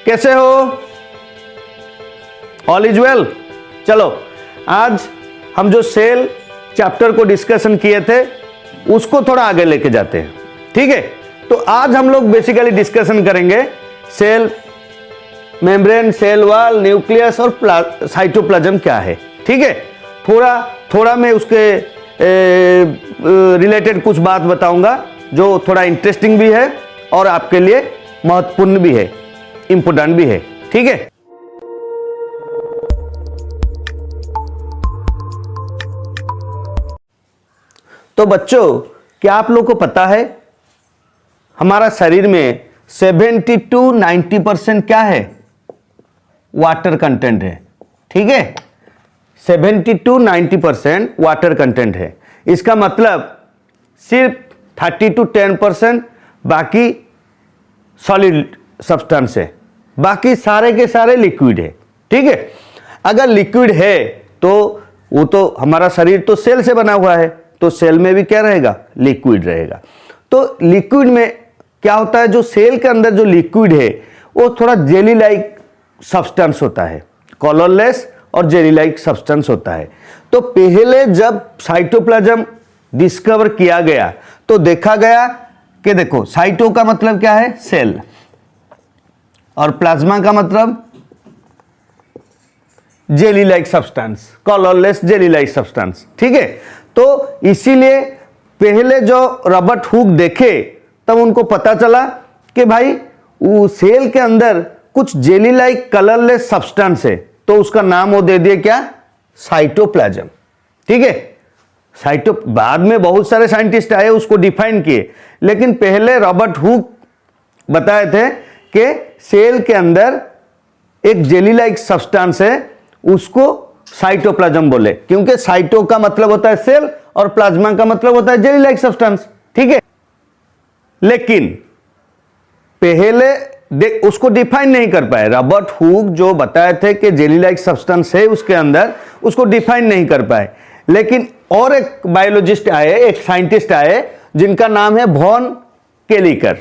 कैसे हो? All is well. चलो आज हम जो सेल चैप्टर को डिस्कशन किए थे उसको थोड़ा आगे लेके जाते हैं, ठीक है। तो आज हम लोग बेसिकली डिस्कशन करेंगे cell membrane, cell wall, nucleus और साइटोप्लाज्म क्या है, ठीक है। थोड़ा मैं उसके रिलेटेड कुछ बात बताऊंगा जो थोड़ा इंटरेस्टिंग भी है और आपके लिए महत्वपूर्ण भी है, इंपोर्टेंट भी है, ठीक है। तो बच्चों, क्या आप लोगों को पता है हमारा शरीर में 70 to 90% क्या है? वाटर कंटेंट है, ठीक है। 70 to 90% वाटर कंटेंट है। इसका मतलब सिर्फ 30 to 10% बाकी सॉलिड सब्सटेंस है, बाकी सारे के सारे लिक्विड है, ठीक है। अगर लिक्विड है तो वो तो हमारा शरीर तो सेल से बना हुआ है, तो सेल में भी क्या रहेगा? लिक्विड रहेगा। तो लिक्विड में क्या होता है, जो सेल के अंदर जो लिक्विड है वो थोड़ा जेली लाइक सब्सटेंस होता है, कलरलेस और जेली लाइक सब्सटेंस होता है। तो पहले जब साइटोप्लाज्म डिस्कवर किया गया तो देखा गया कि देखो, साइटो का मतलब क्या है? सेल, और प्लाज्मा का मतलब jelly like substance, colourless jelly like substance, ठीक है। तो इसीलिए पहले जो रॉबर्ट हुक देखे तब उनको पता चला कि भाई वो सेल के अंदर कुछ जेली लाइक कलरलेस सब्सटेंस है, तो उसका नाम वो दे दिए क्या? साइटोप्लाज्म, ठीक है। बाद में बहुत सारे साइंटिस्ट आए उसको डिफाइन किए, लेकिन पहले रॉबर्ट हुक बताए थे कि सेल के अंदर एक जेली लाइक सब्सटेंस है, उसको साइटोप्लाज्म बोले, क्योंकि साइटो का मतलब होता है सेल और प्लाज्मा का मतलब होता है जेली लाइक सब्सटेंस, ठीक है। लेकिन पहले उसको डिफाइन नहीं कर पाए। रॉबर्ट हुक जो बताए थे कि जेली लाइक सब्सटेंस है उसके अंदर, उसको डिफाइन नहीं कर पाए। लेकिन और एक बायोलॉजिस्ट आए, एक साइंटिस्ट आए जिनका नाम है वॉन केलिकर।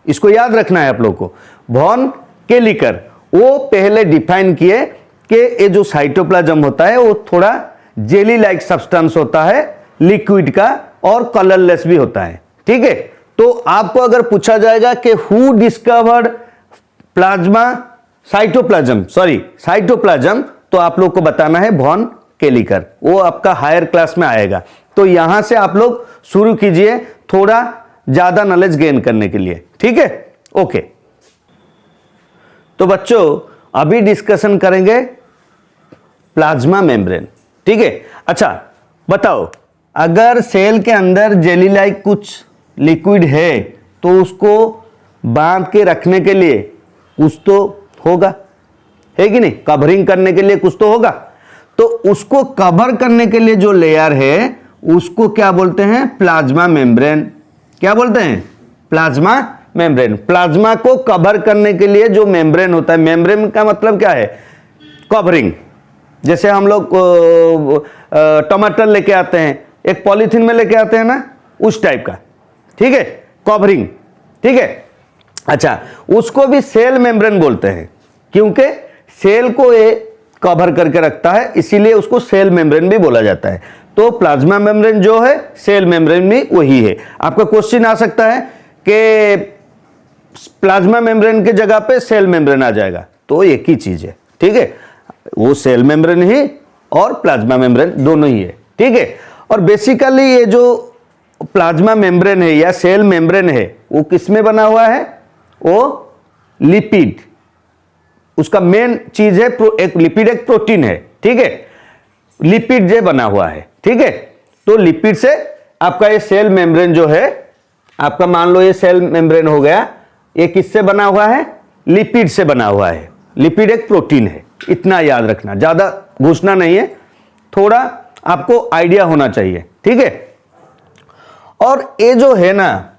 इसको याद रखना है आप लोग को, वॉन केलिकर। वो पहले डिफाइन किए कि ये जो साइटोप्लाज्म होता है वो थोड़ा जेली लाइक सब्सटेंस होता है, लिक्विड का, और कलरलेस भी होता है, ठीक है। तो आपको अगर पूछा जाएगा कि हु डिस्कवर्ड साइटोप्लाज्म, तो आप लोग को बताना है वॉन केलिकर। वो आपका हायर क्लास में आएगा। तो यहां से आप लोग शुरू कीजिए थोड़ा ज्यादा नॉलेज गेन करने के लिए, ठीक है। ओके, तो बच्चों अभी डिस्कशन करेंगे प्लाज्मा मेम्ब्रेन, ठीक है। अच्छा बताओ, अगर सेल के अंदर जेली लाइक कुछ लिक्विड है तो उसको बांध के रखने के लिए कुछ तो होगा, है कि नहीं? कवरिंग करने के लिए कुछ तो होगा। तो उसको कवर करने के लिए जो लेयर है उसको क्या बोलते हैं? Plasma membrane. क्या बोलते हैं? Plasma membrane. प्लाज्मा को कवर करने के लिए जो मेम्ब्रेन होता है, मेम्ब्रेन का मतलब क्या है? कवरिंग। जैसे हम लोग टमाटर लेके आते हैं, एक पॉलीथीन में लेके आते हैं ना, उस टाइप का, ठीक है, कवरिंग, ठीक है। अच्छा, उसको भी सेल मेम्ब्रेन बोलते हैं, क्योंकि सेल को ये कवर करके रखता है, इसीलिए उसको सेल मेम्ब्रेन भी बोला जाता है। तो प्लाज्मा मेम्ब्रेन जो है, सेल मेम्ब्रेन भी वही है। आपका क्वेश्चन आ सकता है कि प्लाज्मा मेम्ब्रेन के जगह पे सेल मेम्ब्रेन आ जाएगा, तो एक ही चीज है, ठीक है। वो सेल मेम्ब्रेन ही और प्लाज्मा मेम्ब्रेन दोनों ही है, ठीक है। और बेसिकली ये जो प्लाज्मा मेम्ब्रेन है या सेल मेम्ब्रेन है वो किस में बना हुआ है? वो लिपिड, उसका मेन चीज है, एक लिपिड, एक प्रोटीन है, ठीक है। लिपिड से बना हुआ है, ठीक है। तो लिपिड से आपका ये सेल मेम्ब्रेन जो है, आपका मान लो ये सेल मेम्ब्रेन हो गया, ये किससे बना हुआ है? लिपिड से बना हुआ है। लिपिड एक प्रोटीन है, इतना याद रखना, ज्यादा घुसना नहीं है, थोड़ा आपको आइडिया होना चाहिए, ठीक है। और ये जो है ना,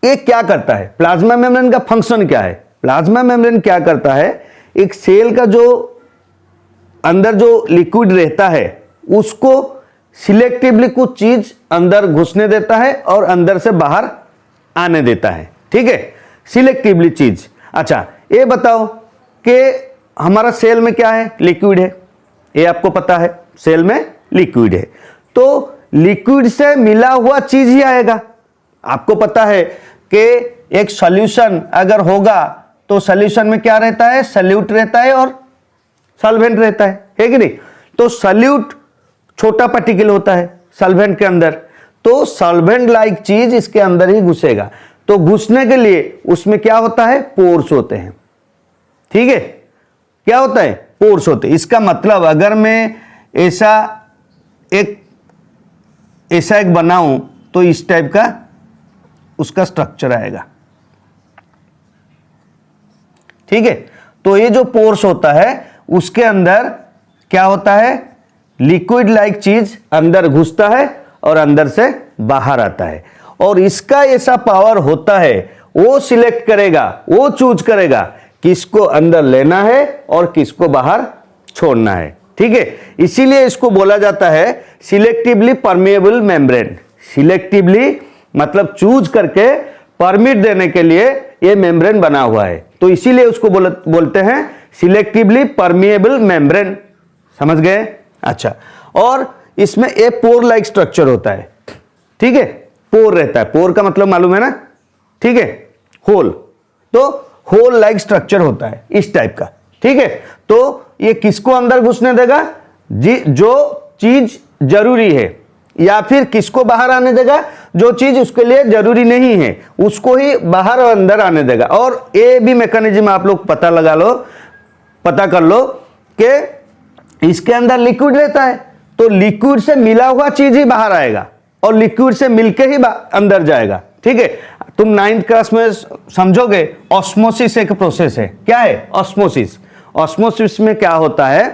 ये क्या करता है? प्लाज्मा मेम्ब्रेन का फंक्शन क्या है? प्लाज्मा मेम्ब्रेन क्या करता है? एक सेल का जो अंदर जो लिक्विड रहता है उसको सिलेक्टिवली कुछ चीज अंदर घुसने देता है और अंदर से बाहर आने देता है, ठीक है, सिलेक्टिवली चीज। अच्छा, ये बताओ कि हमारा सेल में क्या है, लिक्विड है, ये आपको पता है सेल में लिक्विड है, तो लिक्विड से मिला हुआ चीज ही आएगा। आपको पता है कि एक सॉल्यूशन अगर होगा तो सॉल्यूशन में क्या रहता है, सॉल्यूट रहता है और सॉल्वेंट रहता है कि नहीं। तो सॉल्यूट छोटा पार्टिकल होता है सॉल्वेंट के अंदर, तो सॉल्वेंट लाइक चीज इसके अंदर ही घुसेगा। तो घुसने के लिए उसमें क्या होता है, पोर्स होते हैं। ठीक है, क्या होता है, पोर्स होते हैं। इसका मतलब अगर मैं ऐसा एक बनाऊं तो इस टाइप का उसका स्ट्रक्चर आएगा। ठीक है, तो ये जो पोर्स होता है उसके अंदर क्या होता है, लिक्विड लाइक चीज अंदर घुसता है और अंदर से बाहर आता है। और इसका ऐसा पावर होता है, वो सिलेक्ट करेगा, वो चूज करेगा किसको अंदर लेना है और किसको बाहर छोड़ना है। ठीक है, इसीलिए इसको बोला जाता है सिलेक्टिवली परमेएबल मेम्ब्रेन। सिलेक्टिवली मतलब चूज करके परमिट देने के लिए ये मेम्ब्रेन बना हुआ है, तो इसीलिए उसको बोलते हैं सिलेक्टिवली परमिएबल मेम्ब्रेन। समझ गए? अच्छा, और इसमें एक पोर लाइक स्ट्रक्चर होता है। ठीक है, पोर रहता है, पोर का मतलब मालूम है ना, ठीक है, होल, तो होल लाइक स्ट्रक्चर होता है इस टाइप का। ठीक है, तो ये किसको अंदर घुसने देगा, जो चीज जरूरी है, या फिर किसको बाहर आने देगा, जो चीज उसके लिए जरूरी नहीं है उसको ही बाहर और अंदर आने देगा। और ये भी मैकेनिज्म आप लोग पता कर लो कि इसके अंदर लिक्विड रहता है, तो लिक्विड से मिला हुआ चीज ही बाहर आएगा और लिक्विड से मिलके ही अंदर जाएगा। ठीक है, तुम 9th क्लास में समझोगे, ऑस्मोसिस एक प्रोसेस है। क्या है ऑस्मोसिस? ऑस्मोसिस में क्या होता है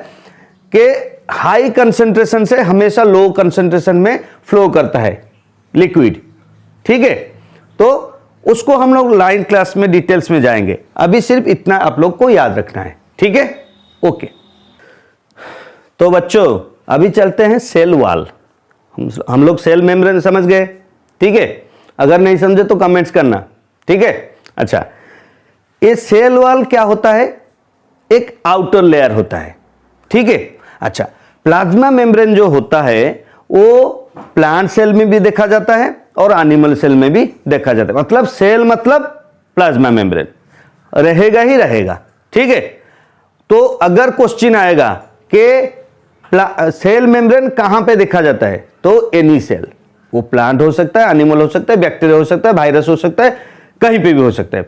कि हाई कंसंट्रेशन से हमेशा लो कंसंट्रेशन में फ्लो करता है लिक्विड। ठीक है, तो उसको हम लोग 9th क्लास में डिटेल्स में जाएंगे, अभी सिर्फ इतना आप लोग को याद रखना है। ठीक है, ओके। तो बच्चों अभी चलते हैं सेल वॉल। हम लोग सेल मेम्ब्रेन समझ गए। ठीक है, अगर नहीं समझे तो कमेंट्स करना। ठीक है, अच्छा, ये सेल वॉल क्या होता है, एक आउटर लेयर होता है। ठीक है, अच्छा, प्लाज्मा मेम्ब्रेन जो होता है वो प्लांट सेल में भी देखा जाता है और एनिमल सेल में भी देखा जाता है। मतलब सेल मतलब प्लाज्मा मेम्ब्रेन रहेगा ही रहेगा। ठीक है, तो अगर क्वेश्चन आएगा कि सेल मेम्ब्रेन कहां पे देखा जाता है, तो एनी सेल, वो प्लांट हो सकता है, एनिमल हो सकता है, बैक्टीरिया हो सकता है, वायरस हो सकता है, कहीं पे भी हो सकता है।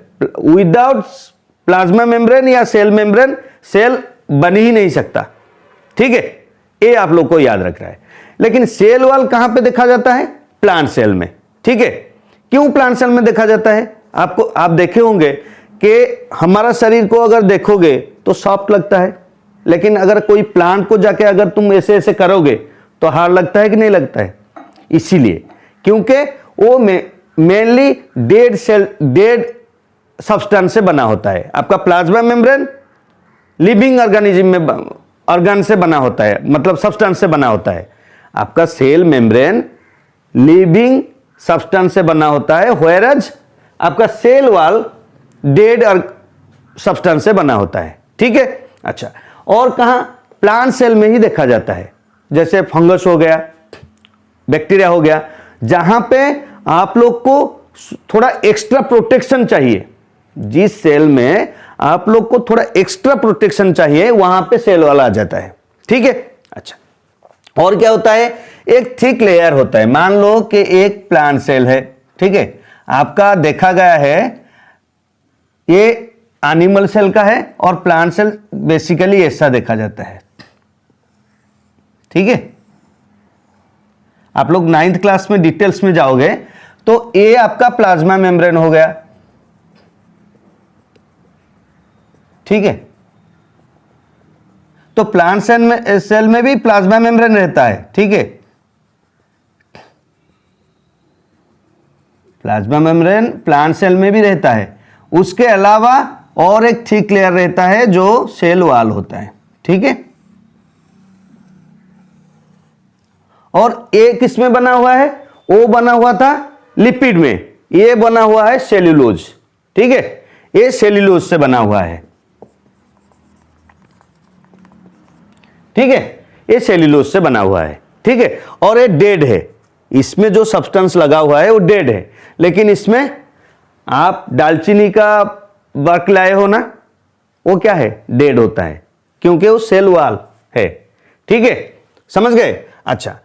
विदाउट प्लाज्मा मेम्ब्रेन या सेल मेम्ब्रेन सेल बन ही नहीं सकता। ठीक है, ये आप लोग को याद रखना है। लेकिन सेल वॉल कहां पे देखा जाता है, प्लांट सेल में। ठीक है, क्यों प्लांट सेल में देखा जाता है, आप देखे होंगे कि हमारा शरीर को अगर देखोगे तो सॉफ्ट लगता है, लेकिन अगर कोई प्लांट को जाके अगर तुम ऐसे ऐसे करोगे तो हार्ड लगता है कि नहीं लगता है। इसीलिए क्योंकि वो मेनली डेड सब्सटेंस से बना होता है। आपका प्लाज्मा मेम्ब्रेन लिविंग ऑर्गेनिज्म में ऑर्गन से बना होता है, मतलब सब्सटेंस से बना होता है। आपका सेल मेम्ब्रेन लिविंग सब्सटेंस से बना होता है, व्हेयरएज आपका सेल वॉल डेड सब्सटेंस से बना होता है। ठीक है, अच्छा, और कहां, प्लांट सेल में ही देखा जाता है। जैसे फंगस हो गया, बैक्टीरिया हो गया, जहां पे आप लोग को थोड़ा एक्स्ट्रा प्रोटेक्शन चाहिए, जिस सेल में आप लोग को थोड़ा एक्स्ट्रा प्रोटेक्शन चाहिए वहां पे सेल वाला आ जाता है। ठीक है, अच्छा, और क्या होता है, एक थिक लेयर होता है। मान लो कि एक प्लांट सेल है। ठीक है, आपका देखा गया है ये एनिमल सेल का है और प्लांट सेल बेसिकली ऐसा देखा जाता है। ठीक है, आप लोग 9th क्लास में डिटेल्स में जाओगे तो ये आपका प्लाज्मा मेम्ब्रेन हो गया। ठीक है, तो प्लांट सेल में भी प्लाज्मा मेम्ब्रेन रहता है। ठीक है, प्लाज्मा मेम्ब्रेन प्लांट सेल में भी रहता है, उसके अलावा और एक थिक लेयर रहता है जो सेल वॉल होता है। ठीक है, और ये किस में बना हुआ है, वो बना हुआ था लिपिड में, ये बना हुआ है सेल्यूलोज। ठीक है, ये सेल्यूलोज से बना हुआ है, ठीक है, ये सेल्यूलोज से बना हुआ है, ठीक है। और ये डेड है, इसमें जो सब्सटेंस लगा हुआ है वो डेड है, लेकिन इसमें आप दालचीनी का वर्क लाए हो ना, वो क्या है, डेड होता है, क्योंकि वो सेल वॉल है, ठीक है, समझ गए। अच्छा,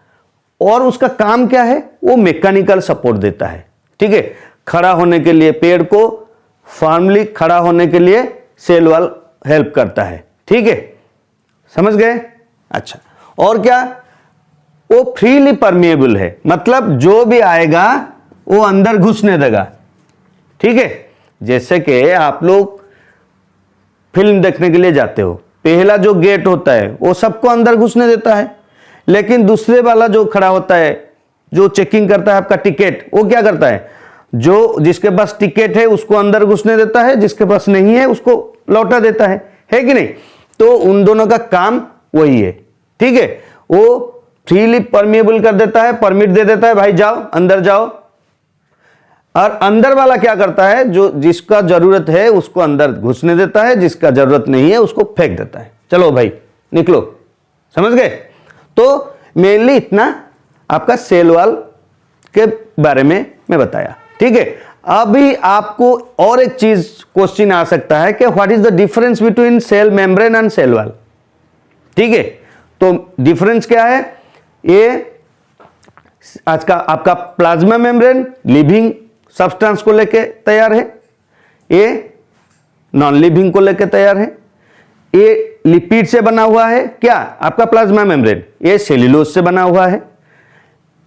और उसका काम क्या है, वो मैकेनिकल सपोर्ट देता है, ठीक है, खड़ा होने के लिए, पेड़ को फॉर्मली खड़ा होने के लिए सेल वॉल हेल्प करता है, ठीक है, समझ गए। अच्छा, और क्या, वो फ्रीली परमिएबल है, मतलब जो भी आएगा वो अंदर घुसने देगा, ठीक है। जैसे कि आप लोग फिल्म देखने के लिए जाते हो, पहला जो गेट होता है वो सबको अंदर घुसने देता है, लेकिन दूसरे वाला जो खड़ा होता है, जो चेकिंग करता है आपका टिकट, वो क्या करता है, जो जिसके पास टिकट है उसको अंदर घुसने देता है, जिसके पास नहीं है उसको लौटा देता है कि नहीं। तो उन दोनों का काम वही है, ठीक है। वो फ्रीली परमिएबल कर देता है, परमिट दे देता है, भाई जाओ अंदर जाओ, और अंदर वाला क्या करता है, जो जिसका जरूरत है उसको अंदर घुसने देता है, जिसका जरूरत नहीं है उसको फेंक देता है, चलो भाई निकलो, समझ गए। तो मेनली इतना आपका सेल वॉल के बारे में मैं बताया, ठीक है। अभी आपको और एक चीज क्वेश्चन आ सकता है कि what is the difference between cell membrane and cell wall, ठीक है। तो डिफरेंस क्या है, ये आज का आपका प्लाज्मा मेम्ब्रेन लिविंग सब्सटेंस को लेके तैयार है, ये नॉन लिविंग को लेके तैयार है। ये लिपिड से बना हुआ है, क्या आपका प्लाज्मा मेम्ब्रेन, ये सेल्यूलोज से बना हुआ है।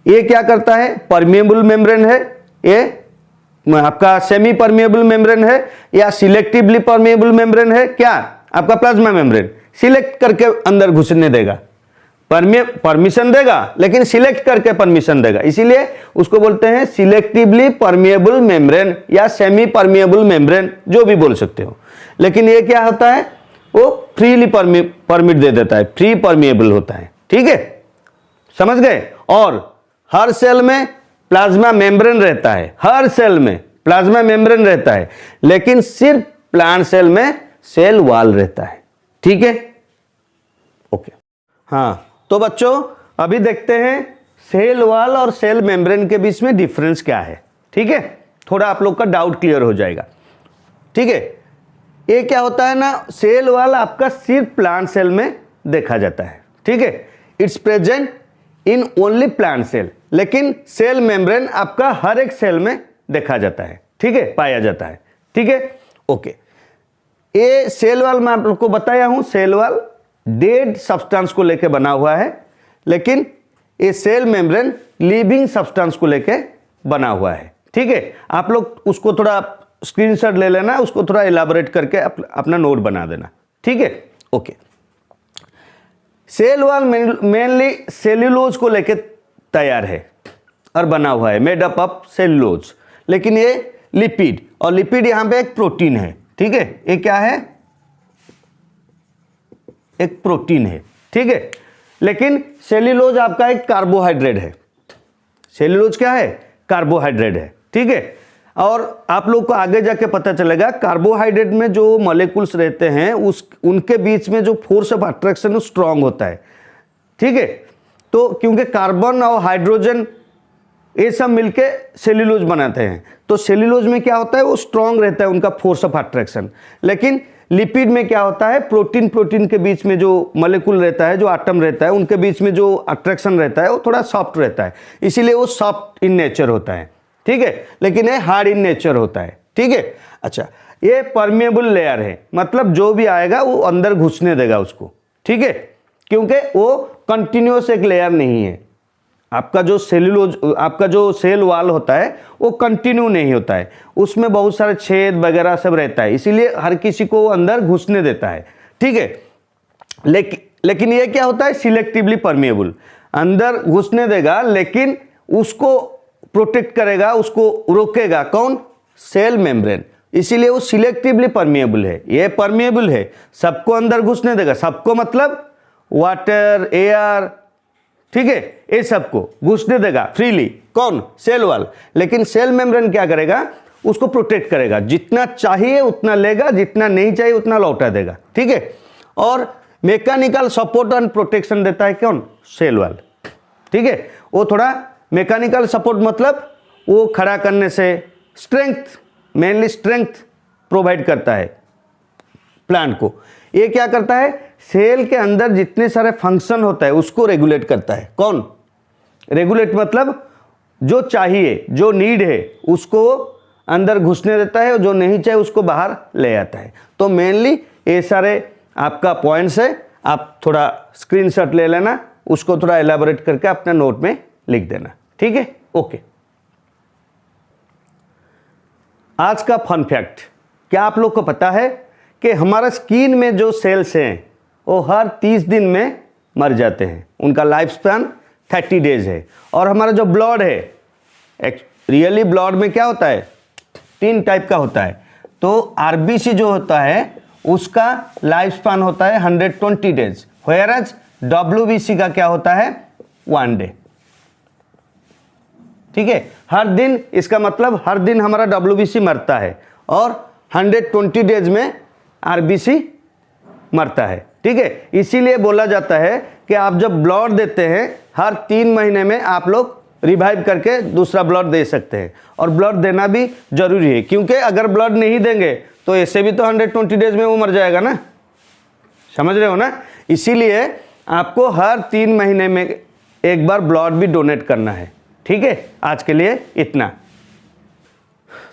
ये क्या करता है, परमिएबल मेम्ब्रेन है, ये आपका सेमी परमिएबल मेम्ब्रेन है, या सिलेक्टिवली परमिएबल मेम्ब्रेन है, क्या आपका प्लाज्मा मेम्ब्रेन सिलेक्ट करके अंदर घुसने देगा, परमिशन देगा, लेकिन सिलेक्ट करके परमिशन देगा, इसीलिए उसको बोलते हैं सिलेक्टिवली परमिएबल मेम्ब्रेन या सेमी परमिएबल मेम्ब्रेन, जो भी बोल सकते हो। लेकिन ये क्या होता है, वो फ्रीली परमिट दे देता है, फ्री परमिएबल होता है, ठीक है, समझ गए। और हर सेल में प्लाज्मा मेम्ब्रेन रहता है, हर सेल में प्लाज्मा मेम्ब्रेन रहता है, लेकिन सिर्फ प्लांट सेल में सेल वॉल रहता है, ठीक है, ओके। हाँ, तो बच्चों अभी देखते हैं सेल वॉल और सेल मेम्ब्रेन के बीच में डिफरेंस क्या है, ठीक है, थोड़ा आप लोग का डाउट क्लियर हो जाएगा, ठीक है। ये क्या होता है ना, सेल वॉल आपका सिर्फ प्लांट सेल में देखा जाता है, ठीक है, it's present in only plant cell, लेकिन सेल मेम्ब्रेन आपका हर एक सेल में देखा जाता है, ठीक है, पाया जाता है, ठीक है, ओके। ये सेल वॉल मैं आप लोग को बताया हूं, सेल वॉल डेड सब्सटेंस को लेके बना हुआ है, लेकिन ये सेल मेम्ब्रेन लिविंग सब्सटेंस को लेके बना हुआ है, ठीक है। आप लोग उसको थोड़ा स्क्रीनशॉट ले लेना, उसको थोड़ा इलाबोरेट करके अपना नोट बना देना, ठीक है, okay. Cell wall mainly cellulose को लेके तैयार है और बना हुआ है, मेड अप ऑफ सेल्यूलोज, लेकिन ये लिपिड, और लिपिड यहां पे एक प्रोटीन है, ठीक है, ये क्या है, एक प्रोटीन है, ठीक है। लेकिन सेल्यूलोज आपका एक कार्बोहाइड्रेट है, सेल्यूलोज क्या है, कार्बोहाइड्रेट है, ठीक है। और आप लोग को आगे जाके पता चलेगा कार्बोहाइड्रेट में जो मॉलिक्यूल्स रहते हैं उनके बीच में जो फोर्स ऑफ अट्रैक्शन स्ट्रांग होता है, ठीक है। तो क्योंकि कार्बन और हाइड्रोजन ये सब मिलके सेल्यूलोज बनाते हैं, तो सेल्यूलोज में क्या होता है, वो स्ट्रांग रहता है उनका फोर्स ऑफ अट्रैक्शन। लेकिन लिपिड में क्या होता है, प्रोटीन के बीच में जो मॉलिक्यूल रहता है, जो एटम रहता है, उनके बीच में जो अट्रैक्शन रहता है वो थोड़ा सॉफ्ट रहता है, इसीलिए वो सॉफ्ट इन नेचर होता है, ठीक है, लेकिन ये हार्ड इन नेचर होता है, ठीक है। अच्छा, ये परमिएबल लेयर है, मतलब जो भी आएगा वो अंदर घुसने देगा उसको, ठीक है, क्योंकि वो कंटिन्यूअस एक लेयर नहीं है। आपका जो सेल्यूलोज, आपका जो सेल वॉल होता है वो कंटिन्यू नहीं होता है, उसमें बहुत सारे छेद वगैरह सब रहता है, इसीलिए हर किसी को अंदर घुसने देता है, ठीक है। लेकिन ये क्या होता है, सिलेक्टिवली परमिएबल, अंदर घुसने देगा लेकिन उसको प्रोटेक्ट करेगा, उसको रोकेगा, कौन, सेल मेम्ब्रेन, इसीलिए वो सिलेक्टिवली परमिएबल है। ये परमिएबल है, सबको अंदर घुसने देगा, सबको मतलब वाटर, एयर, ठीक है, ये सबको घुसने देगा फ्रीली, कौन, सेल वॉल। लेकिन सेल मेम्ब्रेन क्या करेगा, उसको प्रोटेक्ट करेगा, जितना चाहिए उतना लेगा, जितना नहीं चाहिए उतना लौटा देगा, ठीक है। और मैकेनिकल सपोर्ट एंड प्रोटेक्शन देता है कौन? सेल वॉल, ठीक है। वो थोड़ा मैकेनिकल सपोर्ट मतलब वो खड़ा करने से स्ट्रेंथ, मेनली स्ट्रेंथ प्रोवाइड करता है प्लांट को। ये क्या करता है? सेल के अंदर जितने सारे फंक्शन होता है उसको रेगुलेट करता है। कौन? रेगुलेट मतलब जो चाहिए, जो नीड है उसको अंदर घुसने देता है और जो नहीं चाहिए उसको बाहर ले आता है। तो मेनली ये सारे आपका पॉइंट्स है, आप थोड़ा स्क्रीनशॉट ले लेना, उसको थोड़ा एलाबोरेट करके अपना नोट में लिख देना, ठीक है। ओके, आज का फन फैक्ट, क्या आप लोग को पता है कि हमारा स्किन में जो सेल्स हैं वो हर 30 दिन में मर जाते हैं, उनका लाइफ स्पैन 30 डेज है। और हमारा जो ब्लड है, रियली ब्लड में क्या होता है? 3 टाइप का होता है। तो आरबीसी जो होता है उसका लाइफ स्पैन होता है 120 डेज, व्हेयरएज डब्ल्यूबीसी का क्या होता है? 1 डे, ठीक है। हर दिन, इसका मतलब हर दिन हमारा डब्ल्यूबीसी मरता है और 120 डेज में आरबीसी मरता है, ठीक है। इसीलिए बोला जाता है कि आप जब ब्लड देते हैं हर 3 महीने में आप लोग रिवाइव करके दूसरा ब्लड दे सकते हैं। और ब्लड देना भी जरूरी है, क्योंकि अगर ब्लड नहीं देंगे तो ऐसे भी तो 120 डेज में वो मर जाएगा ना, समझ रहे हो ना। इसीलिए आपको हर 3 महीने में एक बार ब्लड भी डोनेट करना है, ठीक है। आज के लिए इतना।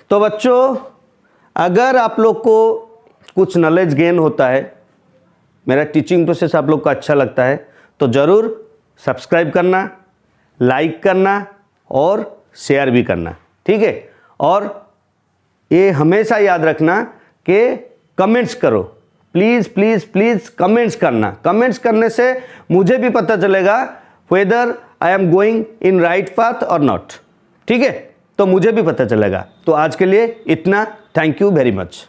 तो बच्चों, अगर आप लोग को कुछ नॉलेज गेन होता है, मेरा टीचिंग प्रोसेस आप लोग को अच्छा लगता है, तो ज़रूर सब्सक्राइब करना, लाइक करना और शेयर भी करना, ठीक है। और ये हमेशा याद रखना कि कमेंट्स करो, प्लीज़ प्लीज़ प्लीज़ कमेंट्स करना। कमेंट्स करने से मुझे भी पता चलेगा whether I am going in right path और नॉट, ठीक है। तो मुझे भी पता चलेगा। तो आज के लिए इतना, थैंक यू वेरी मच।